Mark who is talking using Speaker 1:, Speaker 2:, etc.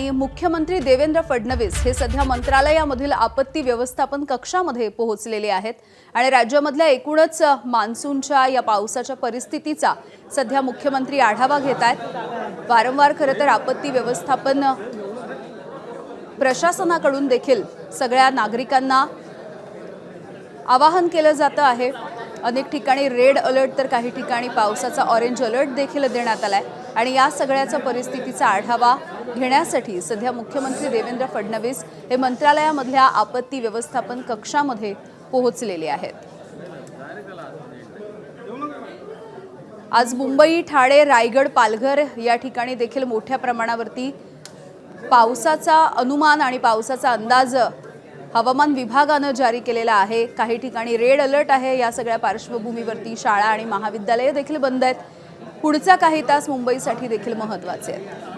Speaker 1: आणि मुख्यमंत्री देवेंद्र फडणवीस हे सध्या मंत्रालयामधील आपत्ती व्यवस्थापन कक्षामध्ये पोहोचलेले आहेत आणि राज्यामधल्या एकूणच मान्सूनच्या या पावसाच्या परिस्थितीचा सध्या मुख्यमंत्री आढावा घेत आहेत। वारंवार खरं तर आपत्ती व्यवस्थापन प्रशासनाकडून देखील सगळ्या नागरिकांना आवाहन केलं जातं आहे। अनेक ठिकाणी रेड अलर्ट तर काही ठिकाणी पावसाचा ऑरेंज अलर्ट देखील देण्यात आलाय आणि या सगळ्याच्या परिस्थितीचा आढावा घेण्यासाठी सध्या मुख्यमंत्री देवेंद्र फडणवीस हे मंत्रालयामधल्या आपत्ती व्यवस्थापन कक्षामध्ये पोहोचलेले आहेत। आज मुंबई, ठाणे, रायगड, पालघर या ठिकाणी देखील मोठ्या प्रमाणावरती पावसाचा अनुमान आणि पावसाचा अंदाज हवामान विभागाने जारी केलेला आहे। काही ठिकाणी रेड अलर्ट आहे। या सगळ्या पार्श्वभूमीवरती शाळा आणि महाविद्यालये देखील बंद आहेत। पुढच्या काही तास मुंबईसाठी देखील महत्त्वाचे आहेत।